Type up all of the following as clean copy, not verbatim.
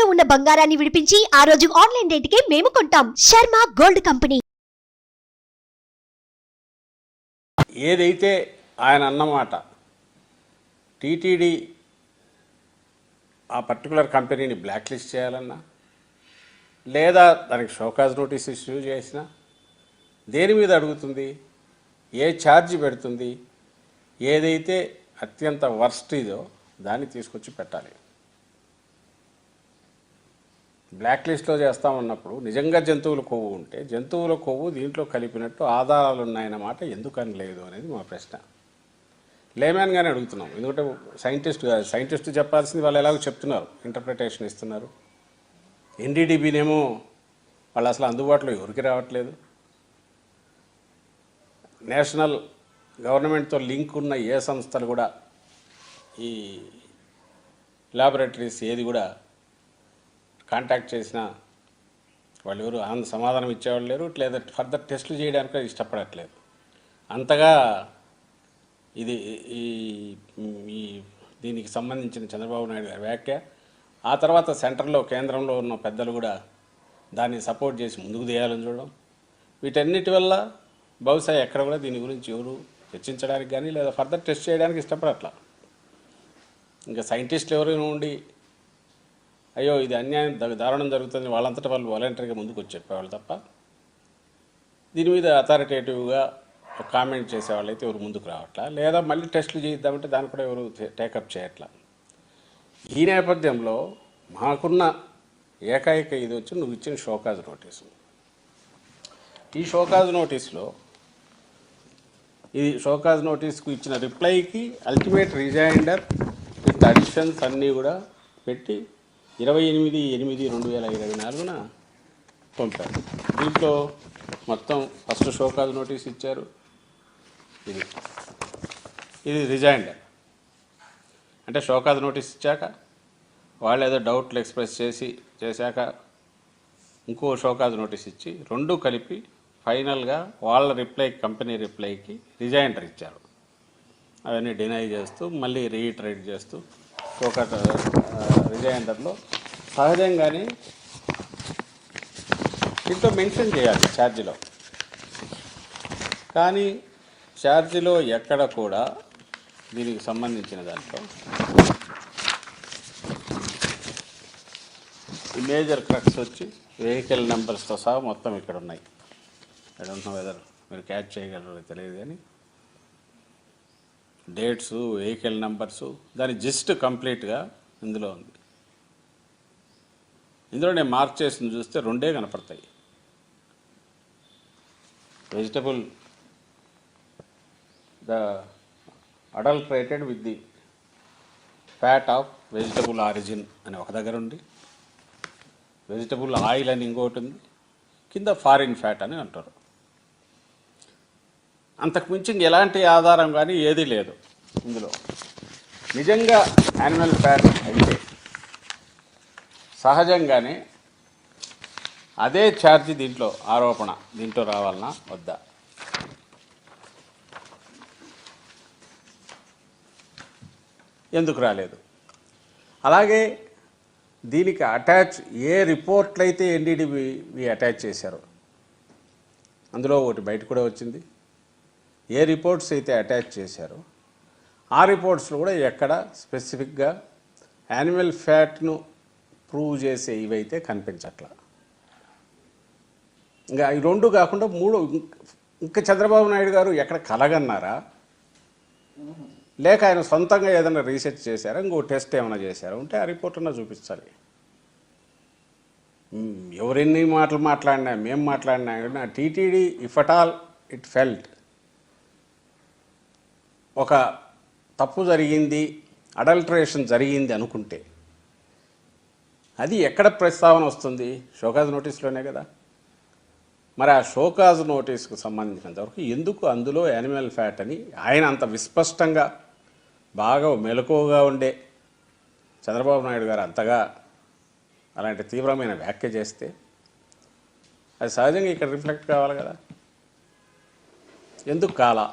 తాకట్టులో ఉన్న బంగారాన్ని విడిపించి ఆ రోజు ఆన్లైన్ రేటుకే మేము కొంటాం. Sharma gold company. ఏదైతే ఆయన అన్నమాట టీటీడీ ఆ పర్టికులర్ కంపెనీని బ్లాక్ లిస్ట్ చేయాలన్నా లేదా దానికి షోకాజ్ నోటీస్ ఇష్యూ చేసినా దేని మీద అడుగుతుంది, ఏ ఛార్జ్ పెడుతుంది, ఏదైతే అత్యంత వర్స్ట్ ఇదో దాన్ని తీసుకొచ్చి పెట్టాలి. బ్లాక్ లిస్ట్లో చేస్తామన్నప్పుడు నిజంగా జంతువుల కొవ్వు ఉంటే జంతువుల కొవ్వు దీంట్లో కలిపినట్టు ఆధారాలు ఉన్నాయన్నమాట ఎందుకని లేదు అనేది మా ప్రశ్న. లేమ్యాన్గానే అడుగుతున్నాం, ఎందుకంటే సైంటిస్ట్ చెప్పాల్సింది వాళ్ళు ఎలాగో చెప్తున్నారు, ఇంటర్ప్రిటేషన్ ఇస్తున్నారు. ఎన్డీడీబీనేమో వాళ్ళు అసలు అందుబాటులో ఎవరికి రావట్లేదు. నేషనల్ గవర్నమెంట్తో లింక్ ఉన్న ఏ సంస్థలు కూడా ఈ ల్యాబొరేటరీస్ ఏది కూడా కాంటాక్ట్ చేసినా వాళ్ళు ఎవరు సమాధానం ఇచ్చేవాళ్ళు లేరు, లేదా ఫర్దర్ టెస్టులు చేయడానికి ఇష్టపడట్లేదు. అంతగా ఇది ఈ దీనికి సంబంధించిన చంద్రబాబు నాయుడు గారి వ్యాఖ్య. ఆ తర్వాత సెంటర్లో కేంద్రంలో ఉన్న పెద్దలు కూడా దాన్ని సపోర్ట్ చేసి ముందుకు తీయాలని చూడడం, వీటన్నిటి వల్ల బహుశా ఎక్కడ కూడా దీని గురించి ఎవరు చర్చించడానికి కానీ లేదా ఫర్దర్ టెస్ట్ చేయడానికి ఇష్టపడట్లా. ఇంకా సైంటిస్టులు ఎవరైనా ఉండి అయ్యో ఇది అన్యాయం దారుణం జరుగుతుంది వాళ్ళంతటా వాళ్ళు వాలంటరీగా ముందుకు వచ్చి చెప్పేవాళ్ళు తప్ప దీని మీద అథారిటేటివ్గా కామెంట్ చేసేవాళ్ళు అయితే ఎవరు ముందుకు రావట్లా, లేదా మళ్ళీ టెస్టులు చేద్దామంటే దాన్ని కూడా ఎవరు టేకప్ చేయట్లా. ఈ నేపథ్యంలో మాకున్న ఏకైక ఇది వచ్చి నువ్వు ఇచ్చిన షోకాజ్ నోటీసు. ఈ షోకాజ్ నోటీస్లో ఇది షోకాజ్ నోటీస్కు ఇచ్చిన రిప్లైకి అల్టిమేట్ రిజైండర్ విత్ అడిషన్స్ అన్నీ కూడా పెట్టి 28/8/2024 పంపారు. దీంట్లో మొత్తం ఫస్ట్ షోకాజ్ నోటీస్ ఇచ్చారు, ఇది రిజైండర్. అంటే షోకాజ్ నోటీస్ ఇచ్చాక వాళ్ళు ఏదో డౌట్లు ఎక్స్ప్రెస్ చేశాక ఇంకో షోకాజ్ నోటీస్ ఇచ్చి రెండు కలిపి ఫైనల్గా వాళ్ళ కంపెనీ రిప్లైకి రిజైండర్ ఇచ్చారు. అవన్నీ డినై చేస్తూ మళ్ళీ రీఇటరేట్ చేస్తూ షోకాజ్ రిజైండర్లో సహజంగానే దీంట్లో మెన్షన్ చేయాలి ఛార్జీలో, కానీ ఛార్జీలో ఎక్కడ కూడా దీనికి సంబంధించిన దాంట్లో ఈ మేజర్ క్రక్స్ వచ్చి వెహికల్ నెంబర్స్తో సహా మొత్తం ఇక్కడ ఉన్నాయి. ఐ డోంట్ నో వెదర్ మీరు క్యాచ్ చేయగలరో తెలియదు, కానీ డేట్సు, వెహికల్ నెంబర్సు, దాని జిస్ట్ కంప్లీట్గా ఇందులో ఉంది. ఇందులో నేను మార్క్ చేసింది చూస్తే రెండే కనపడతాయి. Vegetable the adulterated with the fat of vegetable origin అని ఒక దగ్గర ఉంది, వెజిటబుల్ ఆయిల్ అని ఇంకోటి ఉంది, కింద ఫారిన్ ఫ్యాట్ అని అంటారు. అంతకుమించి ఎలాంటి ఆధారం కానీ ఏదీ లేదు ఇందులో. నిజంగా యానిమల్ ఫ్యాట్ అయితే సహజంగానే అదే ఛార్జీ దీంట్లో ఆరోపణ దీంట్లో రావాలన్నా వద్దా? ఎందుకు రాలేదు? అలాగే దీనికి అటాచ్ ఏ రిపోర్ట్లు అయితే ఎన్డీడీబీ అటాచ్ చేశారో అందులో ఒకటి బయట కూడా వచ్చింది. ఏ రిపోర్ట్స్ అయితే అటాచ్ చేశారో ఆ రిపోర్ట్స్లో కూడా ఎక్కడ స్పెసిఫిక్గా యానిమల్ ఫ్యాట్ను ప్రూవ్ చేసే ఇవైతే కనిపించట్లా. ఇంకా ఈ రెండు కాకుండా మూడు ఇంకా చంద్రబాబు నాయుడు గారు ఎక్కడ కలగన్నారా, లేక ఆయన సొంతంగా ఏదైనా రీసెర్చ్ చేశారా, ఇంకో టెస్ట్ ఏమైనా చేశారా ఉంటే ఆ రిపోర్ట్ అన్నా చూపించాలి. ఎవరెన్ని మాటలు మాట్లాడినా మేము మాట్లాడినా TTD if at all it felt ఒక తప్పు జరిగింది, అడల్టరేషన్ జరిగింది అనుకుంటే అది ఎక్కడ ప్రస్తావన వస్తుంది? షోకాజ్ నోటీస్లోనే కదా. మరి ఆ షోకాజ్ నోటీస్కు సంబంధించినంతవరకు ఎందుకు అందులో యానిమల్ ఫ్యాట్ అని ఆయన అంత విస్పష్టంగా బాగా మెలకువగా ఉండే చంద్రబాబు నాయుడు గారు అంతగా అలాంటి తీవ్రమైన వ్యాఖ్య చేస్తే అది సహజంగా ఇక్కడ రిఫ్లెక్ట్ కావాలి కదా. ఎందుకు కాలా?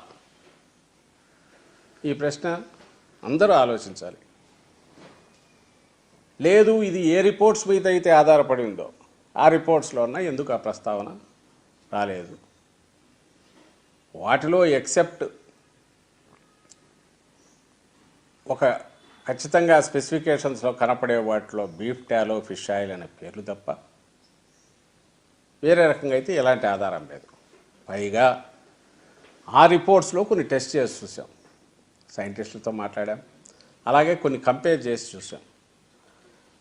ఈ ప్రశ్న అందరూ ఆలోచించాలి. లేదు ఇది ఏ రిపోర్ట్స్ మీద అయితే ఆధారపడి ఉందో ఆ రిపోర్ట్స్లో ఉన్న ఎందుకు ఆ ప్రస్తావన రాలేదు. వాటిలో ఎక్సెప్ట్ ఒక ఖచ్చితంగా స్పెసిఫికేషన్స్లో కనపడే వాటిలో బీఫ్ టాలో ఫిష్ ఆయిల్ అనే పేర్లు తప్ప వేరే రకంగా అయితే ఎలాంటి ఆధారం లేదు. పైగా ఆ రిపోర్ట్స్లో కొన్ని టెస్ట్ చేసి చూసాం, సైంటిస్టులతో మాట్లాడాం, అలాగే కొన్ని కంపేర్ చేసి చూసాం.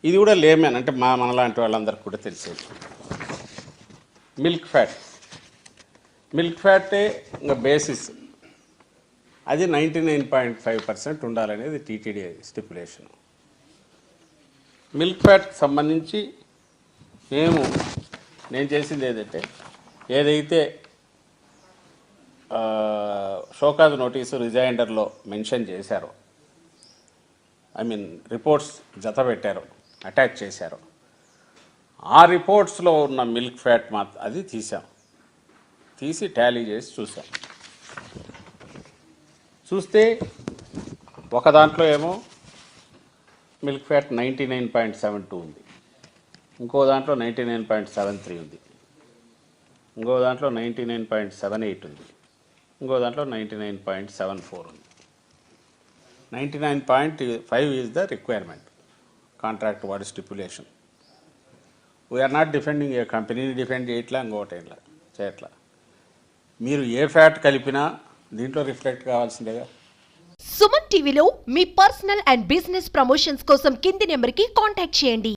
ఇది కూడా లేమన్ అంటే మనలాంటి వాళ్ళందరికీ కూడా తెలిసేది. మిల్క్ ఫ్యాటే ఇంకా బేసిస్ అది 99.5% ఉండాలనేది టీటీడీ స్టిపులేషన్. మిల్క్ ఫ్యాట్కి సంబంధించి నేను చేసింది ఏదైతే షోకాజ్ నోటీసు రిజైండర్లో మెన్షన్ చేశారో, రిపోర్ట్స్ జత పెట్టారు, అటాచ్ చేశారు, ఆ రిపోర్ట్స్లో ఉన్న మిల్క్ ఫ్యాట్ అది తీసి టాలీ చేసి చూస్తే ఒక దాంట్లో ఏమో మిల్క్ ఫ్యాట్ 99.72 ఉంది, ఇంకో దాంట్లో 99.73 ఉంది, ఇంకో దాంట్లో 99.78 ఉంది, ఇంకో దాంట్లో 99.74 ఉంది. 99.5 ఈజ్ ద రిక్వైర్మెంట్ కాంట్రాక్ట్ వాడి స్టిపులేషన్. వీఆర్ నాట్ డిఫెండింగ్ ఏ కంపెనీని డిఫెండ్ చేయట్లా, ఇంకోటి చేయట్లా. మీరు ఏ ఫ్యాట్ కలిపినా దీంట్లో రిఫ్లెక్ట్ కావాల్సిందేగా. సుమన్ టీవీలో మీ పర్సనల్ అండ్ బిజినెస్ ప్రమోషన్స్ కోసం కింది నెంబర్కి కాంటాక్ట్ చేయండి.